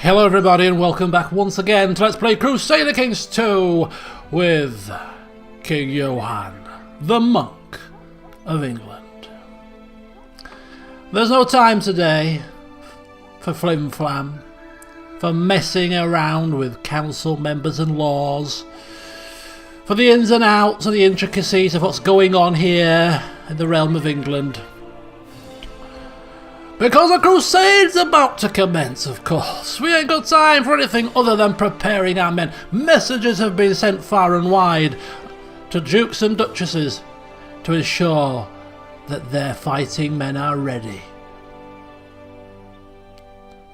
Hello everybody and welcome back once again to Let's Play Crusader Kings 2 with King Johann, the Monk of England. There's no time today for flim-flam, for messing around with council members and laws, for the ins and outs and the intricacies of what's going on here in the realm of England. Because the Crusades are about to commence, of course. We ain't got time for anything other than preparing our men. Messages have been sent far and wide to dukes and duchesses to ensure that their fighting men are ready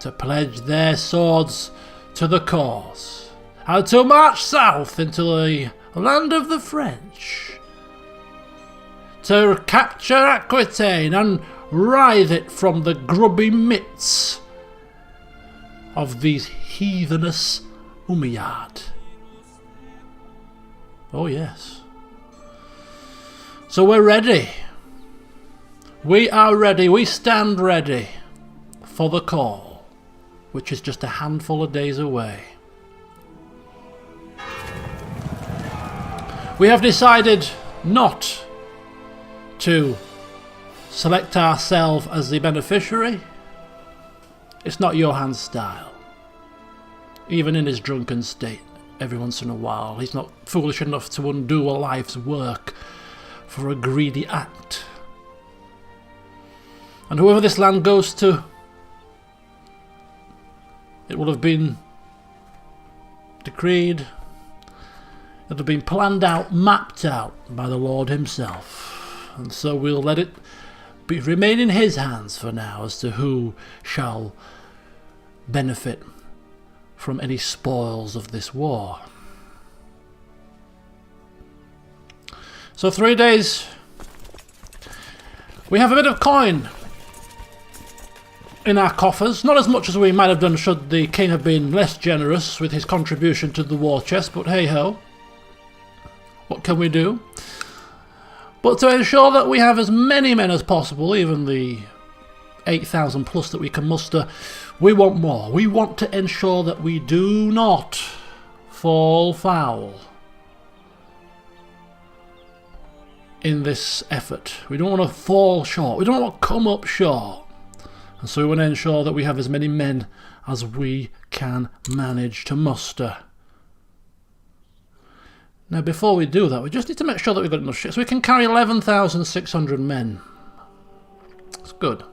to pledge their swords to the cause and to march south into the land of the French to capture Aquitaine and writhe it from the grubby mitts of these heathenous Umayyad. Oh yes. So we're ready. We are ready. We stand ready for the call, which is just a handful of days away. We have decided not to select ourselves as the beneficiary. It's not Johann's style. Even in his drunken state, every once in a while, he's not foolish enough to undo a life's work for a greedy act. And whoever this land goes to, it will have been decreed, it'll have been planned out, mapped out by the Lord himself. And so we'll let it remain in his hands for now as to who shall benefit from any spoils of this war. So 3 days. We have a bit of coin in our coffers, not as much as we might have done should the king have been less generous with his contribution to the war chest, but hey ho, what can we do? But to ensure that we have as many men as possible, even the 8,000 plus that we can muster, we want more. We want to ensure that we do not fall foul in this effort. We don't want to fall short. We don't want to come up short. And so we want to ensure that we have as many men as we can manage to muster. Now before we do that, we just need to make sure that we've got enough ships. We can carry 11,600 men. That's good.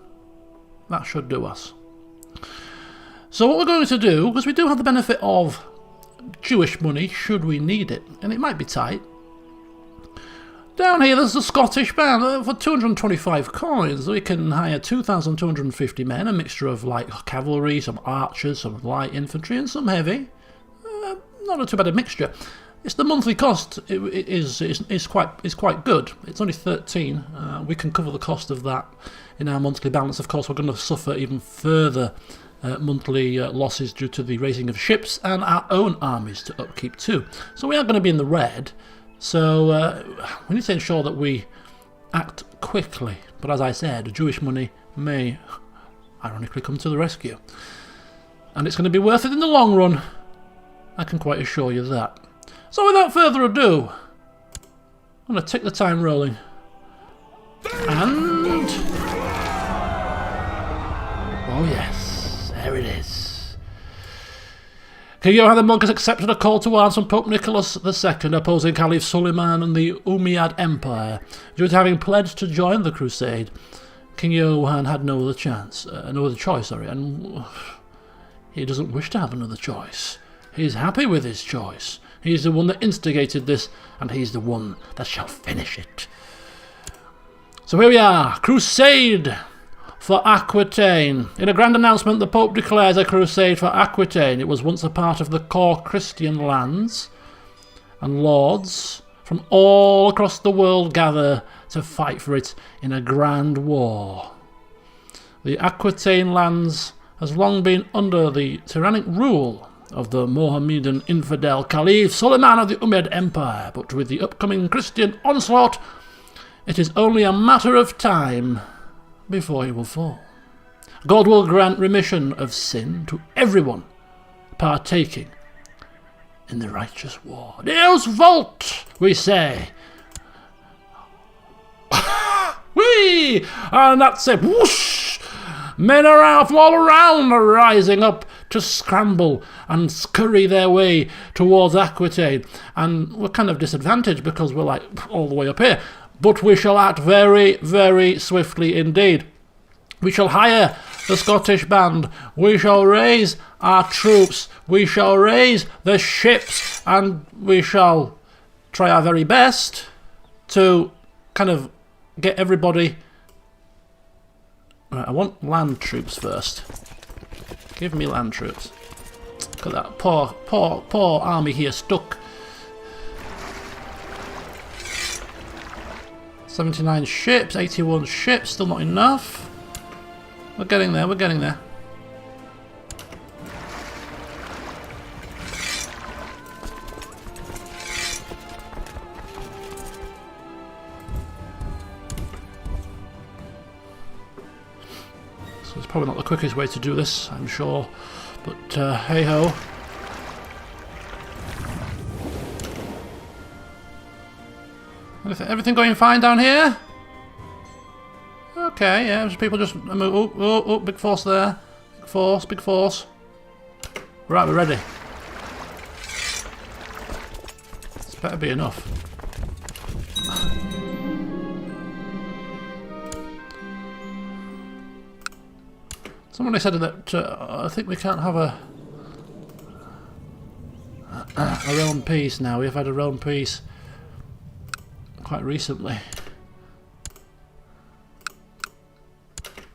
That should do us. So what we're going to do, because we do have the benefit of Jewish money, should we need it, and it might be tight. Down here there's the Scottish band. For 225 coins we can hire 2,250 men, a mixture of light cavalry, some archers, some light infantry and some heavy. Not too bad a mixture. It's the monthly cost is quite good. It's only 13. We can cover the cost of that in our monthly balance. Of course, we're going to suffer even further monthly losses due to the raising of ships and our own armies to upkeep too. So we are going to be in the red. So we need to ensure that we act quickly. But as I said, Jewish money may ironically come to the rescue, and it's going to be worth it in the long run. I can quite assure you that. So without further ado, I'm going to take the time rolling. And oh yes, there it is. King Johann the Monk has accepted a call to arms from Pope Nicholas II, opposing Caliph Suleiman and the Umayyad Empire. Due to having pledged to join the crusade, King Johann had no other choice, and he doesn't wish to have another choice. He's happy with his choice. He's the one that instigated this, and he's the one that shall finish it. So here we are, crusade for Aquitaine. In a grand announcement, the Pope declares a crusade for Aquitaine. It was once a part of the core Christian lands, and lords from all across the world gather to fight for it in a grand war. The Aquitaine lands has long been under the tyrannic rule of the Mohammedan infidel Caliph Suleiman of the Umayyad Empire, but with the upcoming Christian onslaught, it is only a matter of time before he will fall. God will grant remission of sin to everyone partaking in the righteous war. Deus Volt, we say. Whee! And that's it. Whoosh! Men are out from all around are rising up to scramble and scurry their way towards Aquitaine. And we're kind of disadvantaged because we're like all the way up here. But we shall act very, very swiftly indeed. We shall hire the Scottish band. We shall raise our troops. We shall raise the ships. And we shall try our very best to kind of get everybody... Right, I want land troops first. Give me land troops. Look at that poor army here stuck. 79 ships, 81 ships, still not enough. We're getting there, we're getting there. So it's probably not the quickest way to do this, I'm sure. But hey ho. Everything going fine down here? Okay, yeah, there's people just... Oh, big force there. Big force. Right, we're ready. This better be enough. Somebody said that I think we can't have a realm peace now. We've had a realm peace quite recently.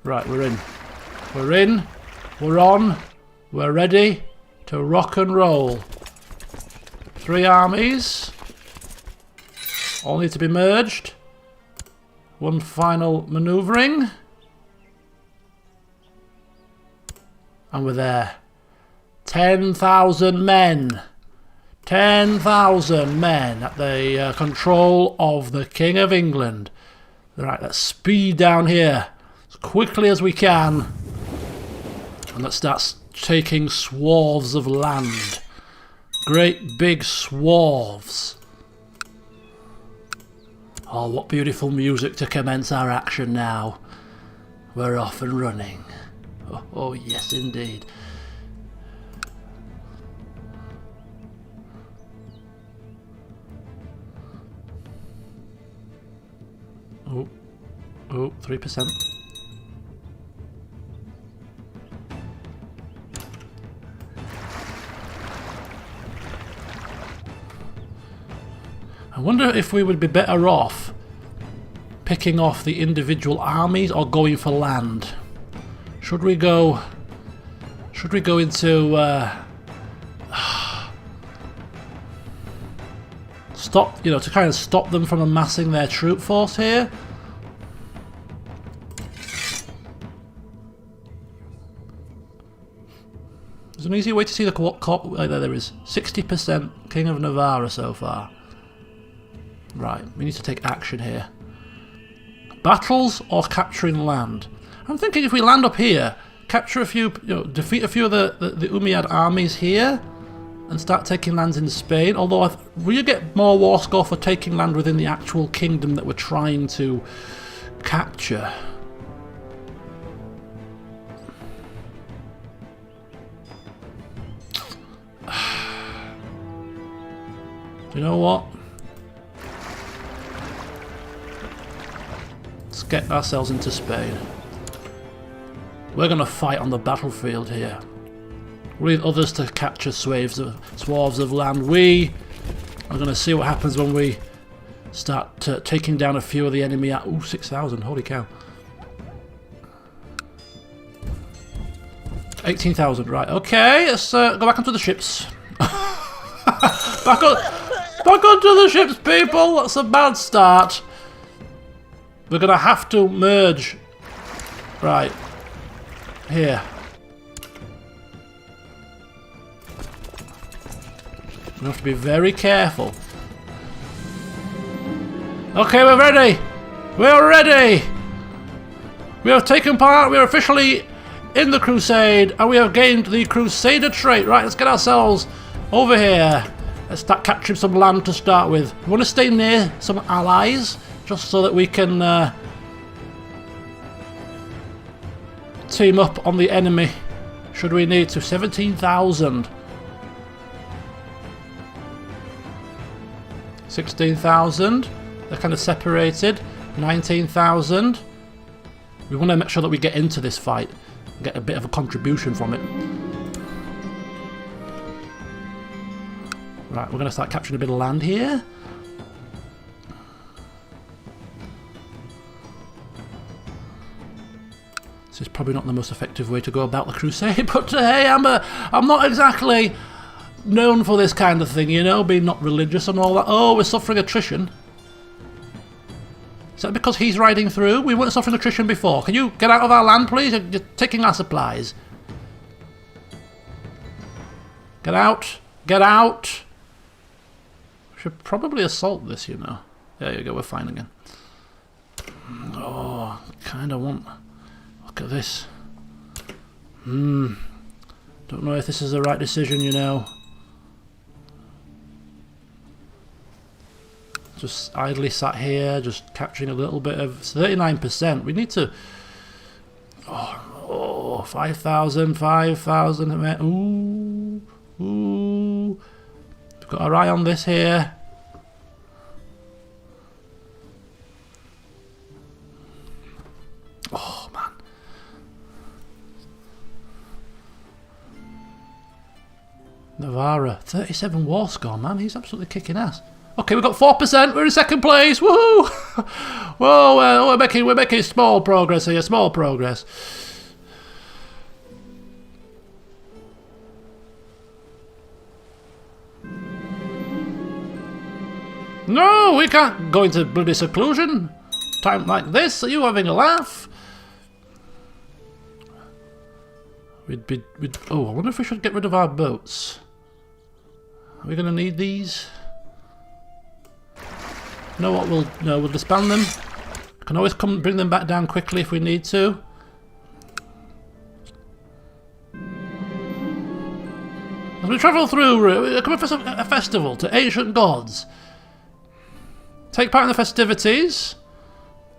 Right, we're in. We're in. We're on. We're ready to rock and roll. 3 armies. All need to be merged. One final manoeuvring. And we're there. 10,000 men. 10,000 men at the control of the King of England. Right, let's speed down here as quickly as we can. And let's start taking swaths of land. Great big swaths. Oh, what beautiful music to commence our action now. We're off and running. Oh yes, indeed. Oh, 3%. I wonder if we would be better off picking off the individual armies or going for land. Should we go into stop, you know, to kind of stop them from amassing their troop force here? There's an easy way to see the there is 60% King of Navarre so far. Right, we need to take action here. Battles or capturing land? I'm thinking if we land up here, capture a few, you know, defeat a few of the Umayyad armies here, and start taking lands in Spain. Although we get more war score for taking land within the actual kingdom that we're trying to capture. Do you know what? Let's get ourselves into Spain. We're going to fight on the battlefield here. We need others to capture swaths of land. We are going to see what happens when we start taking down a few of the enemy. Ooh, 6,000, holy cow. 18,000, right, okay, let's go back onto the ships. back onto the ships, people, that's a bad start. We're going to have to merge. Right. Here. We have to be very careful. Okay, we're ready. We're ready. We have taken part. We're officially in the crusade, and we have gained the Crusader trait. Right, let's get ourselves over here. Let's start capturing some land to start with. We want to stay near some allies, just so that we can team up on the enemy, should we need to. 17,000. 16,000. They're kind of separated. 19,000. We want to make sure that we get into this fight and get a bit of a contribution from it. Right, we're going to start capturing a bit of land here. This is probably not the most effective way to go about the crusade, but hey, I'm not exactly known for this kind of thing, you know, being not religious and all that. Oh, we're suffering attrition. Is that because he's riding through? We weren't suffering attrition before. Can you get out of our land, please? You're taking our supplies. Get out. Get out. We should probably assault this, you know. There you go, we're fine again. Oh, kind of want... Look at this. Don't know if this is the right decision, you know. Just idly sat here, just capturing a little bit of 39%. We need to. Oh, 5,000, 5,000. Ooh. We've got our eye on this here. Oh man. Navarra, 37 war score, man. He's absolutely kicking ass. Okay, we've got 4%. We're in second place. Woohoo! Whoa, we're making small progress here. Small progress. No, we can't go into bloody seclusion. Time like this. Are you having a laugh? Oh, I wonder if we should get rid of our boats. Are we going to need these? You know what, we'll disband them. Can always come bring them back down quickly if we need to. As we travel through, we're coming for a festival to ancient gods. Take part in the festivities.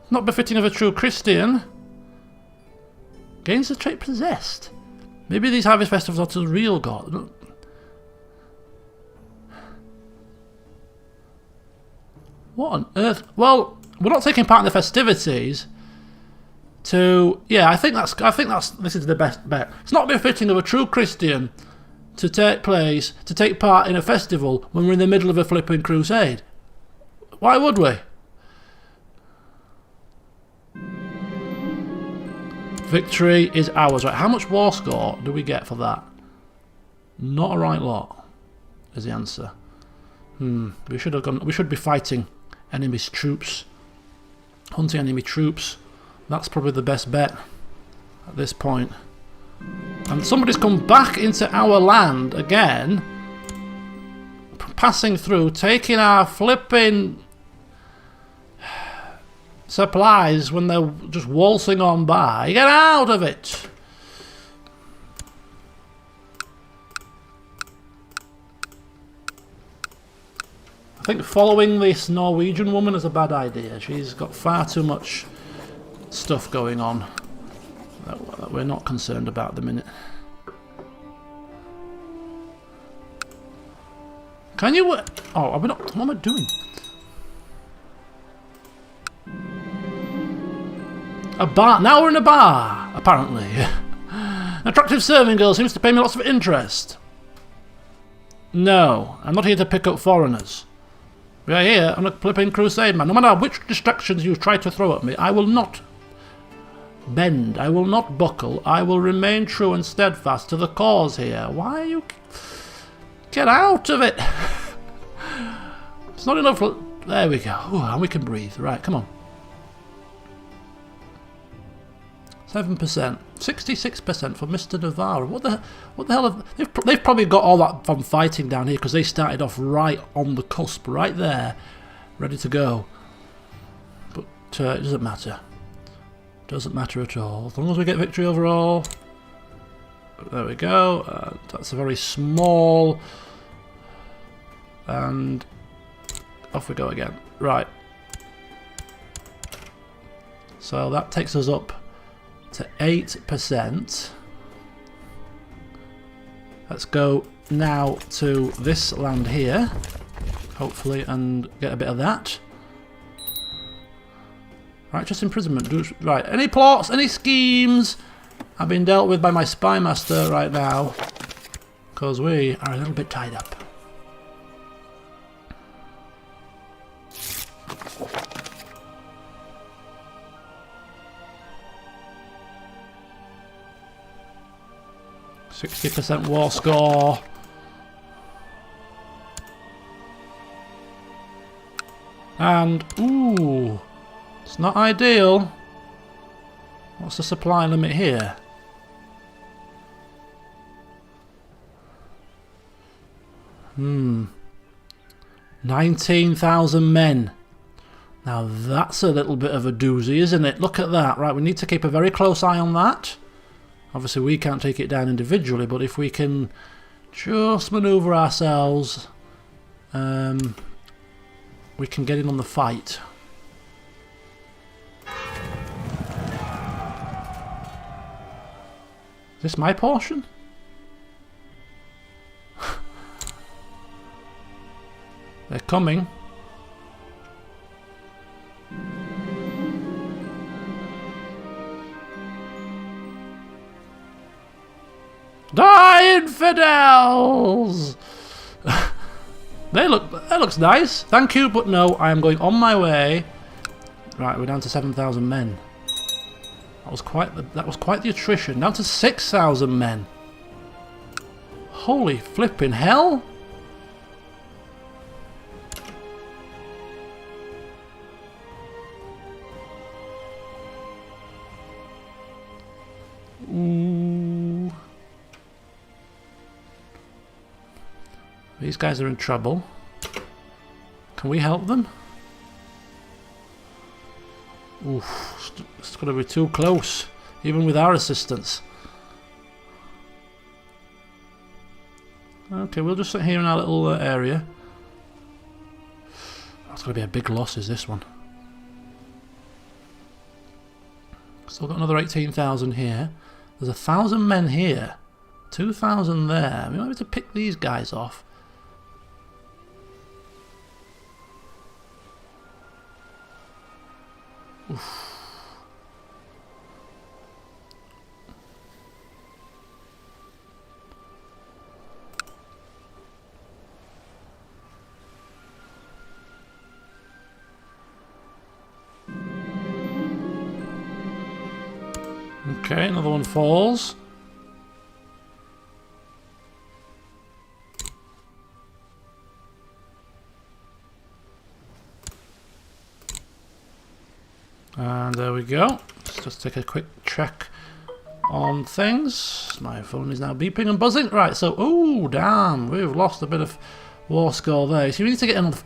Not befitting of a true Christian. Gains the trait possessed. Maybe these harvest festivals are to the real god. What on earth? Well, we're not taking part in the festivities. Yeah, I think this is the best bet. It's not befitting of a true Christian to take part in a festival when we're in the middle of a flipping crusade. Why would we? Victory is ours. Right, how much war score do we get for that? Not a right lot, is the answer. We should be fighting enemy's troops. Hunting enemy troops. That's probably the best bet at this point. And somebody's come back into our land again. Passing through, taking our flipping supplies when they're just waltzing on by. Get out of it! I think following this Norwegian woman is a bad idea. She's got far too much stuff going on that we're not concerned about at the minute. Can you... Oh, are we not... What am I doing? A bar. Now we're in a bar, apparently. An attractive serving girl seems to pay me lots of interest. No, I'm not here to pick up foreigners. We are here on a flipping crusade, man. No matter which distractions you try to throw at me, I will not bend. I will not buckle. I will remain true and steadfast to the cause here. Why are you... Get out of it! It's not enough... There we go. Ooh, and we can breathe. Right, come on. 7%. 66% for Mr. Navarro. What the hell have... They've probably got all that from fighting down here because they started off right on the cusp, right there. Ready to go. But it doesn't matter. Doesn't matter at all. As long as we get victory overall, There we go. That's a very small. And off we go again. Right. So that takes us up to 8%. Let's go now to this land here, hopefully, and get a bit of that. Right, just imprisonment. Right, any plots, any schemes are being dealt with by my spy master right now, because we are a little bit tied up. %60 war score. And, ooh, it's not ideal. What's the supply limit here? Hmm. 19,000 men. Now that's a little bit of a doozy, isn't it? Look at that. Right, we need to keep a very close eye on that. Obviously we can't take it down individually, but if we can just manoeuvre ourselves, we can get in on the fight. Is this my portion? They're coming. Die, infidels! That looks nice. Thank you, but no, I am going on my way. Right, we're down to 7,000 men. That was quite the attrition. Down to 6,000 men. Holy flipping hell! Ooh. These guys are in trouble. Can we help them? Oof, it's going to be too close, even with our assistance. Okay, we'll just sit here in our little area. That's going to be a big loss, is this one. Still got another 18,000 here. There's 1,000 men here. 2,000 there. We might have to pick these guys off. Oof. Okay, another one falls. And there we go. Let's just take a quick check on things. My phone is now beeping and buzzing. Right, so, oh, damn, we've lost a bit of war score there. So we need to get another.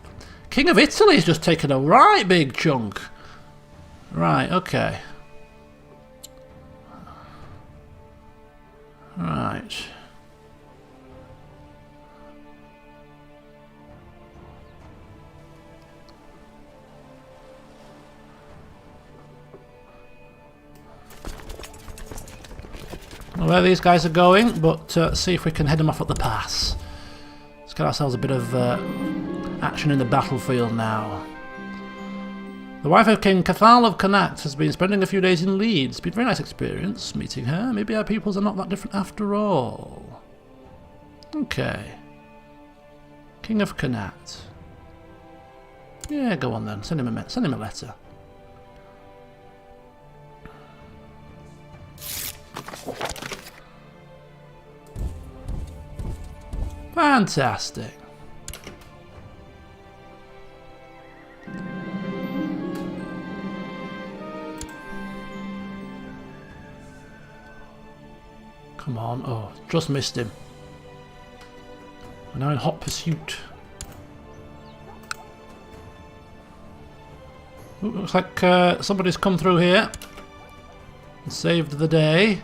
King of Italy's just taken a right big chunk. Right, okay. Right. Well, where these guys are going, but see if we can head them off at the pass. Let's get ourselves a bit of action in the battlefield now. The wife of King Cathal of Connacht has been spending a few days in Leeds. It's been a very nice experience meeting her. Maybe our peoples are not that different after all. Okay. King of Connacht. Yeah, go on then. Send him a letter. Fantastic. Come on. Oh, just missed him. We're now in hot pursuit. Ooh, looks like somebody's come through here and saved the day.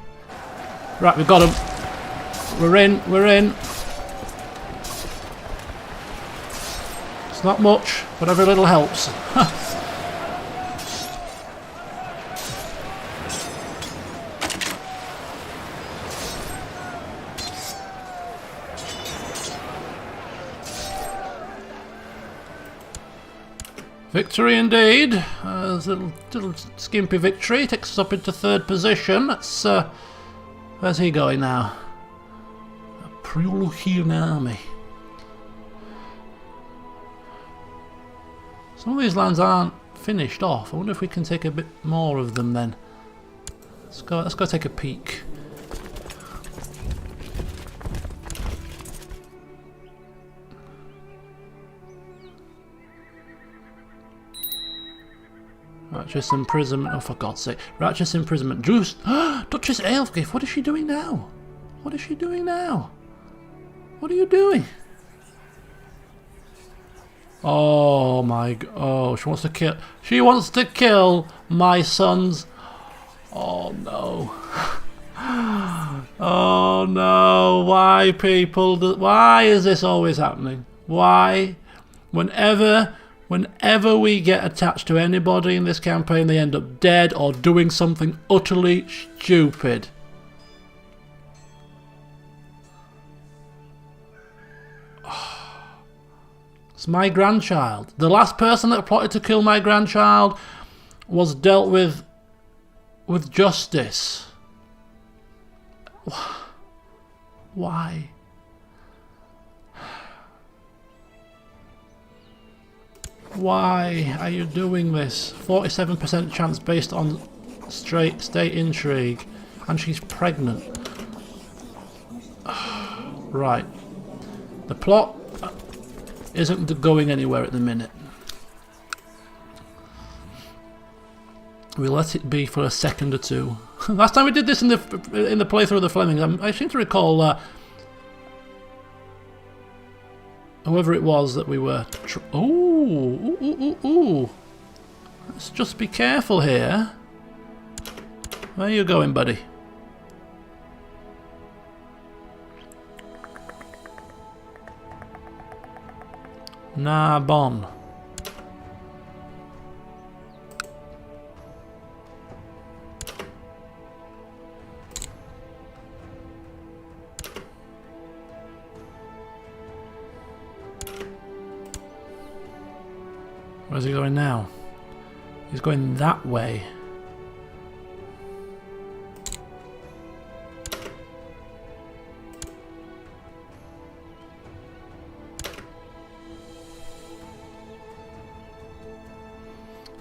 Right, we've got him. We're in. We're in. It's not much, but every little helps. Victory indeed. There's a little skimpy victory. Takes us up into 3rd position. That's where's he going now? A Pruluhian army. Some of these lands aren't finished off. I wonder if we can take a bit more of them then. Let's go take a peek. Righteous imprisonment. Oh, for God's sake. Righteous imprisonment. Duchess Aelfgift. What is she doing now? What is she doing now? What are you doing? Oh my God. Oh, she wants to kill. She wants to kill my sons. Oh no. Oh no. Why, people? Why is this always happening? Why? Whenever we get attached to anybody in this campaign, they end up dead or doing something utterly stupid. It's my grandchild. The last person that plotted to kill my grandchild was dealt with justice. Why? Why are you doing this? 47% chance based on straight state intrigue, and she's pregnant. Right. The plot isn't going anywhere at the minute. We'll let it be for a second or two. Last time we did this in the playthrough of the Flemings, I seem to recall whoever it was that we were. Ooh. Let's just be careful here. Where are you going, buddy? Narbonne. Where's he going now? He's going that way.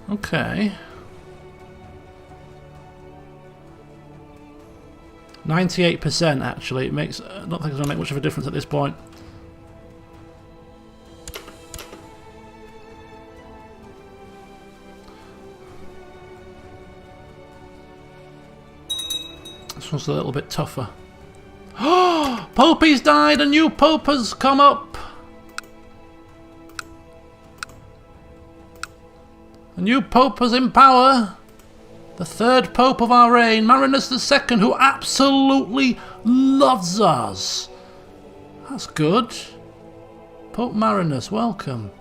Okay. 98% actually. It makes. I don't think it's going to make much of a difference at this point. This one's a little bit tougher. Oh! Popey's died! A new Pope has come up! A new Pope is in power! The 3rd Pope of our reign, Marinus II, who absolutely loves us! That's good. Pope Marinus, welcome.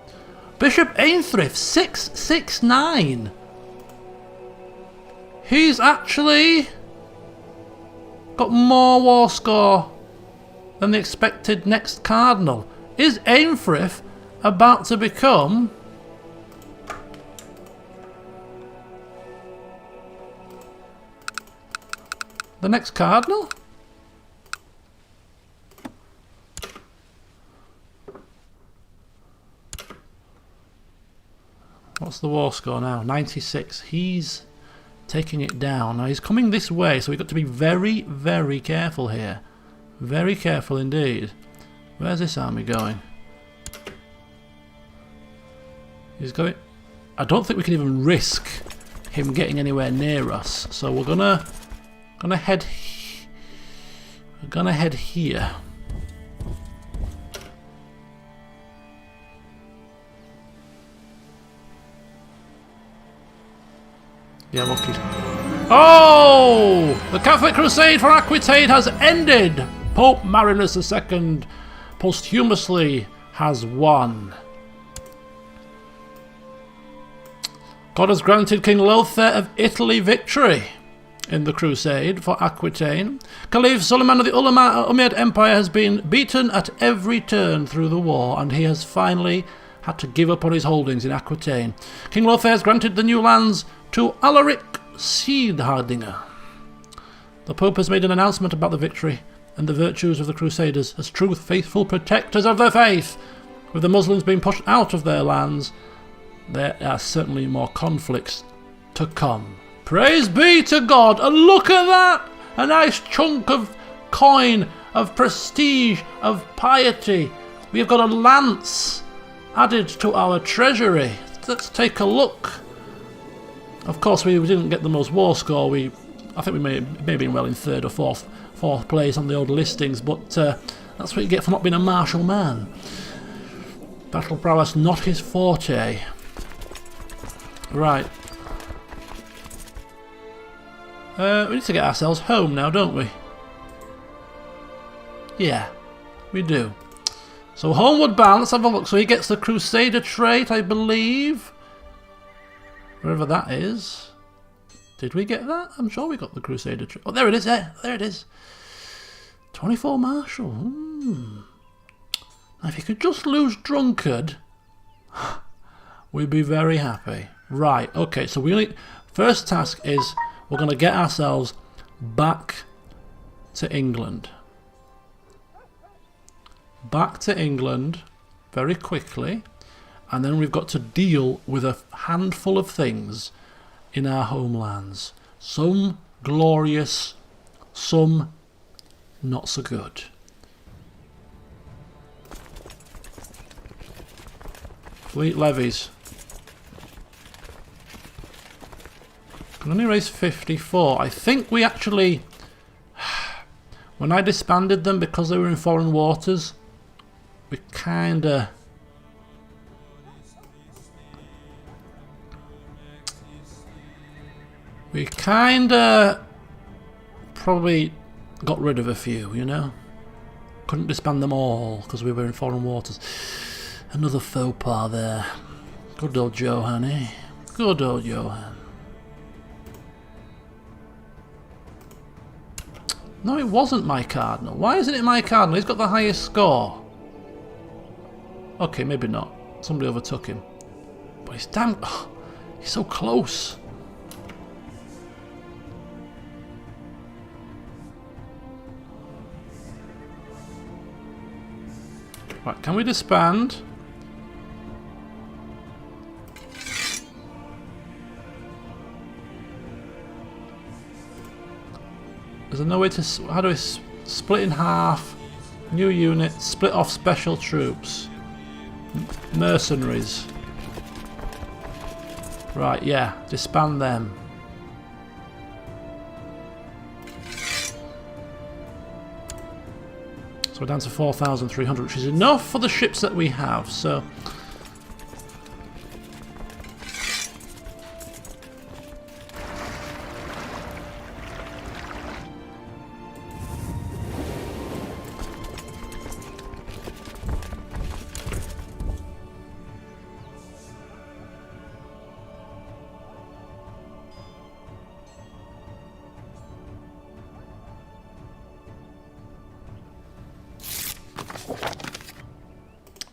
Bishop Ainthrift, 669! He's actually got more war score than the expected next cardinal. Is Ainthrift about to become the next cardinal? What's the war score now? 96. He's taking it down. Now he's coming this way, so we've got to be very, very careful here. Very careful indeed. Where's this army going? He's going... I don't think we can even risk him getting anywhere near us, so we're gonna head here. Yeah, lucky. Oh! The Catholic Crusade for Aquitaine has ended! Pope Marinus II posthumously has won. God has granted King Lothair of Italy victory in the crusade for Aquitaine. Caliph Suleiman of the Umayyad Empire has been beaten at every turn through the war, and he has finally had to give up on his holdings in Aquitaine. King Lothair has granted the new lands to Alaric Seedhardinger. The Pope has made an announcement about the victory and the virtues of the Crusaders as true faithful protectors of the faith. With the Muslims being pushed out of their lands, there are certainly more conflicts to come. Praise be to God! And look at that! A nice chunk of coin, of prestige, of piety. We've got a lance added to our treasury. Let's take a look. Of course, we didn't get the most war score. I think we may have been well in third or fourth place on the old listings, but that's what you get for not being a martial man. Battle prowess not his forte. Right. We need to get ourselves home now, don't we? Yeah, we do. So homeward bound, let's have a look. So he gets the Crusader trait, I believe. Wherever that is. Did we get that? I'm sure we got the Crusader trait. Oh, there it is, there it is. 24 Marshal. Now if you could just lose Drunkard, we'd be very happy. Right, okay, so we only... First task is we're going to get ourselves back to England. Back to England very quickly, and then we've got to deal with a handful of things in our homelands. Some glorious, some not so good. Fleet levies. Can only raise 54. I think we actually, when I disbanded them because they were in foreign waters, we kinda probably got rid of a few, you know. Couldn't disband them all because we were in foreign waters. Another faux pas there. Good old Johan, eh? Good old Johan. No, it wasn't my Cardinal. Why isn't it my Cardinal? He's got the highest score. Okay, maybe not. Somebody overtook him. But he's damn... Oh, he's so close. Right, can we disband? There's no way to... How do we split in half? New unit, split off special troops. Mercenaries. Right, yeah, disband them. So we're down to 4,300, which is enough for the ships that we have, so...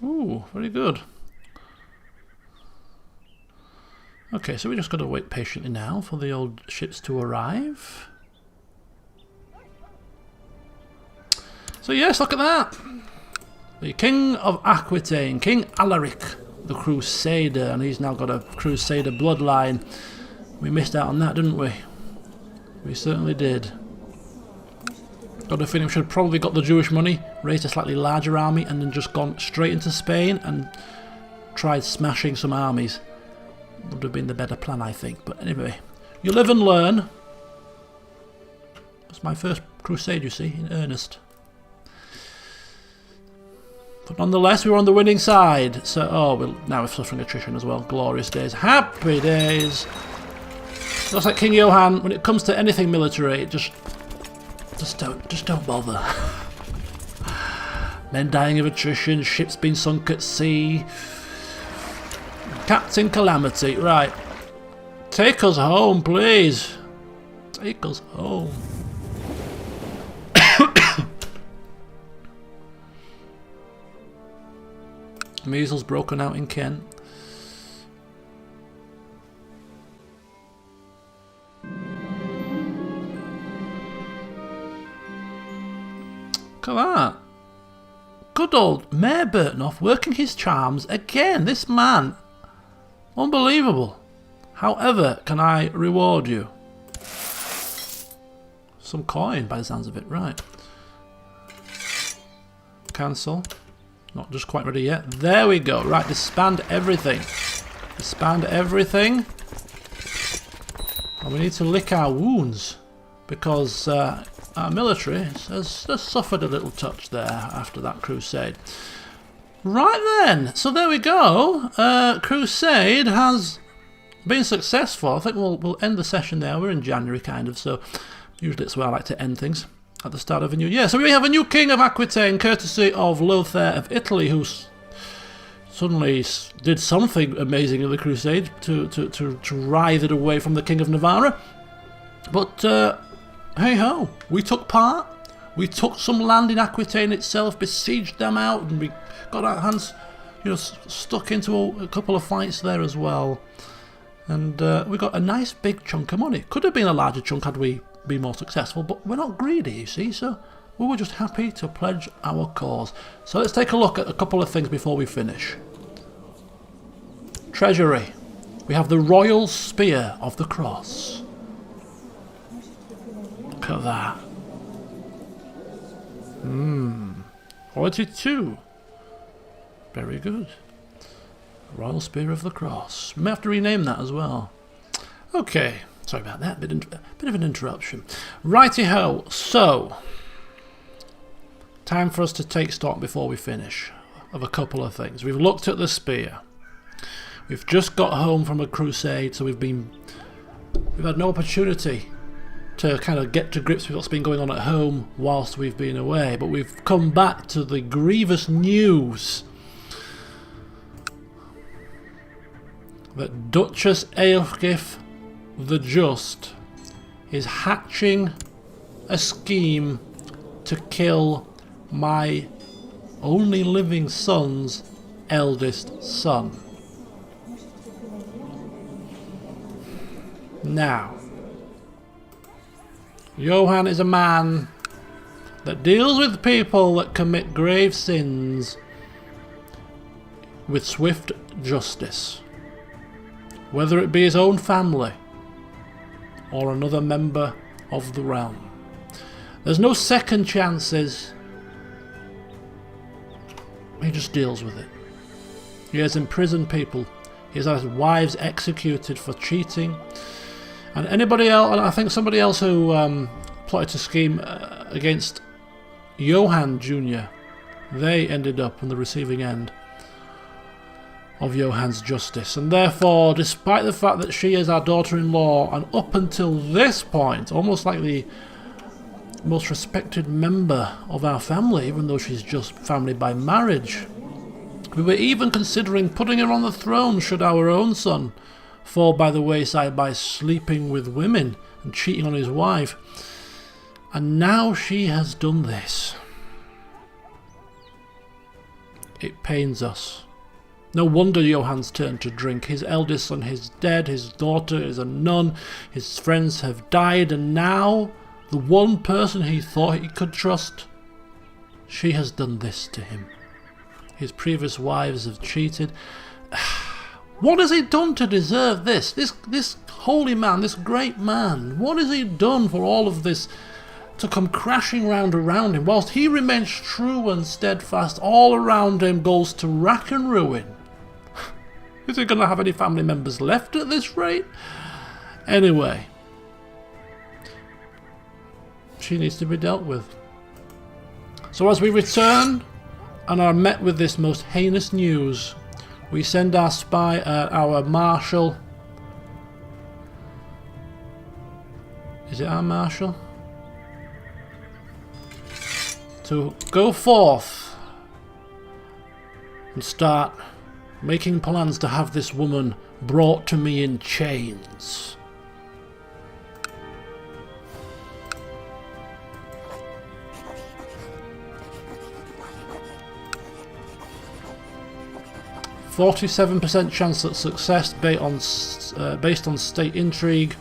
Ooh, very good. Okay, so we just got to wait patiently now for the old ships to arrive. So yes, look at that. The King of Aquitaine, King Alaric, the Crusader, and he's now got a Crusader bloodline. We missed out on that, didn't we? We certainly did. Got a feeling we should have probably got the Jewish money, raised a slightly larger army, and then just gone straight into Spain and tried smashing some armies. Would have been the better plan, I think. But anyway, you live and learn. It's my first crusade, you see, in earnest. But nonetheless, we were on the winning side. So, now we're suffering attrition as well. Glorious days. Happy days. Looks like King Johan, when it comes to anything military, just don't bother. Men dying of attrition, ships being sunk at sea. Captain Calamity, right. Take us home, please. Take us home. Measles broken out in Kent. Look at that. Good old Mayor Burtnoff working his charms again. This man. Unbelievable. However, can I reward you? Some coin by the sounds of it. Right. Cancel. Not just quite ready yet. There we go. Right, disband everything. Disband everything. And we need to lick our wounds. Because our military has suffered a little touch there after that crusade. Right then. So there we go. Crusade has been successful. I think we'll end the session there. We're in January kind of. So usually it's where I like to end things. At the start of a new year. So we have a new king of Aquitaine, courtesy of Lothair of Italy, who suddenly did something amazing in the Crusade to writhe it away from the king of Navarra. But hey ho, we took part. We took some land in Aquitaine itself, besieged them out, and we got our hands, stuck into a couple of fights there as well. And we got a nice big chunk of money. Could have been a larger chunk had we be more successful, but we're not greedy, you see, so we were just happy to pledge our cause. So let's take a look at a couple of things before we finish. Treasury. We have the Royal Spear of the Cross. Look at that. Quality 2. Very good. Royal Spear of the Cross. We may have to rename that as well. Okay. Sorry about that, bit of an interruption. Righty-ho, so time for us to take stock before we finish of a couple of things. We've looked at the spear. We've just got home from a crusade, so we've had no opportunity to kind of get to grips with what's been going on at home whilst we've been away. But we've come back to the grievous news that Duchess Eilfgith the Just is hatching a scheme to kill my only living son's eldest son. Now, Johann is a man that deals with people that commit grave sins with swift justice, whether it be his own family or another member of the realm. There's no second chances. He just deals with it. He has imprisoned people. He has had wives executed for cheating. And anybody else, and I think somebody else who plotted a scheme against Johann Jr., they ended up on the receiving end of Johann's justice. And therefore, despite the fact that she is our daughter-in-law, and up until this point, almost like the most respected member of our family, even though she's just family by marriage, we were even considering putting her on the throne should our own son fall by the wayside by sleeping with women and cheating on his wife. And now she has done this. It pains us. No wonder Johann's turned to drink. His eldest son is dead, his daughter is a nun, his friends have died, and now the one person he thought he could trust, she has done this to him. His previous wives have cheated. What has he done to deserve this? This holy man, this great man, what has he done for all of this to come crashing round around him? Whilst he remains true and steadfast, all around him goes to rack and ruin. Is he going to have any family members left at this rate? Anyway, she needs to be dealt with. So as we return and are met with this most heinous news, we send our spy, our marshal. Is it our marshal? To go forth and start making plans to have this woman brought to me in chains. %47% chance of success based on state intrigue.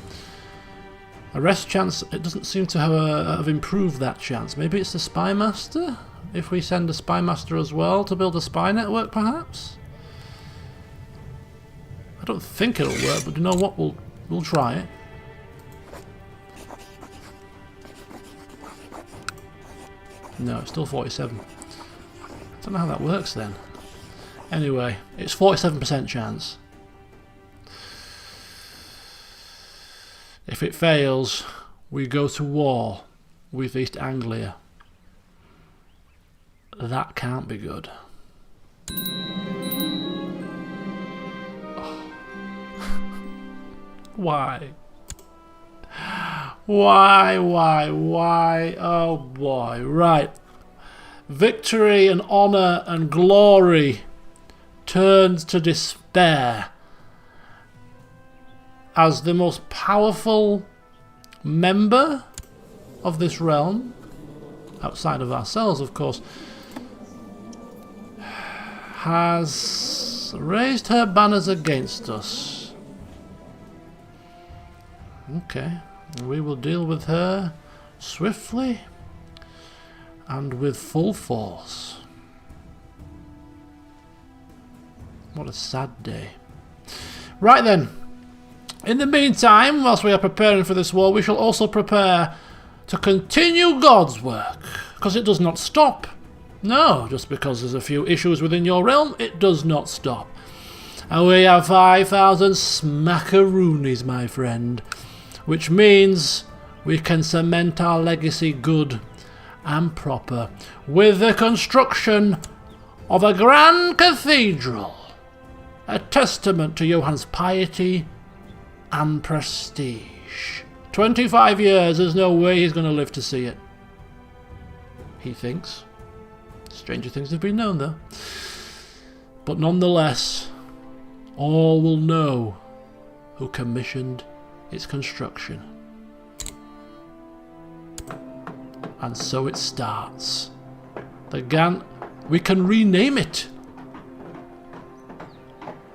Arrest chance, it doesn't seem to have improved that chance. Maybe it's the spy master? If we send a spy master as well to build a spy network, perhaps? I don't think it'll work, but you know what? We'll try it. No, it's still 47. I don't know how that works then. Anyway, it's 47% chance. If it fails, we go to war with East Anglia. That can't be good. Oh. Why? Why? Oh boy. Right. Victory and honour and glory turns to despair as the most powerful member of this realm, outside of ourselves of course, has raised her banners against us. Okay, we will deal with her swiftly and with full force. What a sad day. Right then, in the meantime, whilst we are preparing for this war, we shall also prepare to continue God's work, because it does not stop. No, just because there's a few issues within your realm, it does not stop. And we have 5,000 smackaroonies, my friend, which means we can cement our legacy good and proper with the construction of a grand cathedral, a testament to Johann's piety and prestige. 25 years, there's no way he's going to live to see it. He thinks. Stranger things have been known though. But nonetheless, all will know who commissioned its construction. And so it starts. We can rename it.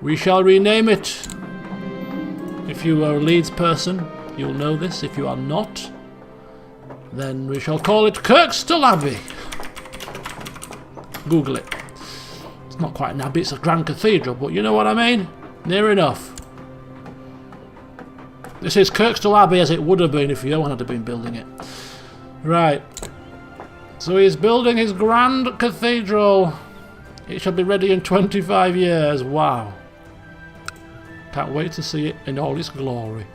We shall rename it. If you are a Leeds person, you'll know this. If you are not, then we shall call it Kirkstall Abbey. Google it. It's not quite an abbey, it's a grand cathedral, but you know what I mean? Near enough. This is Kirkstall Abbey as it would have been if Johann had been building it. Right. So he's building his grand cathedral. It shall be ready in 25 years. Wow. Can't wait to see it in all its glory.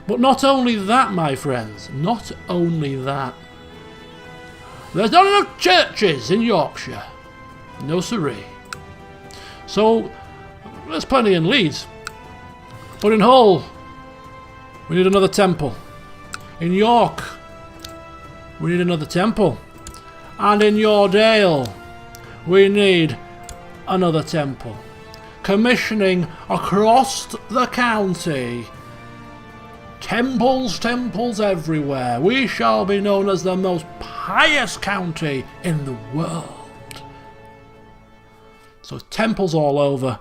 But not only that, my friends. Not only that. There's not enough churches in Yorkshire. No siree. So, there's plenty in Leeds. But in Hull, we need another temple. In York, we need another temple. And in Yordale, we need another temple. Commissioning across the county. Temples everywhere. We shall be known as the most pious county in the world. So temples all over.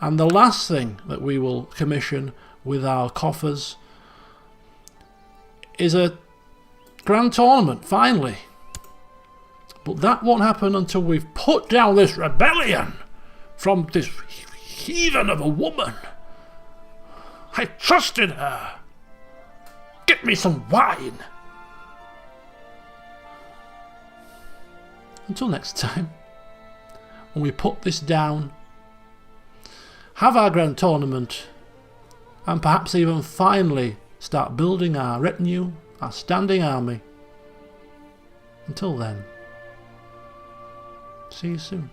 And the last thing that we will commission with our coffers is a grand tournament, finally. But that won't happen until we've put down this rebellion from this heathen of a woman. I trusted her. Get me some wine. Until next time, when we put this down, have our grand tournament, and perhaps even finally start building our retinue, our standing army. Until then, see you soon.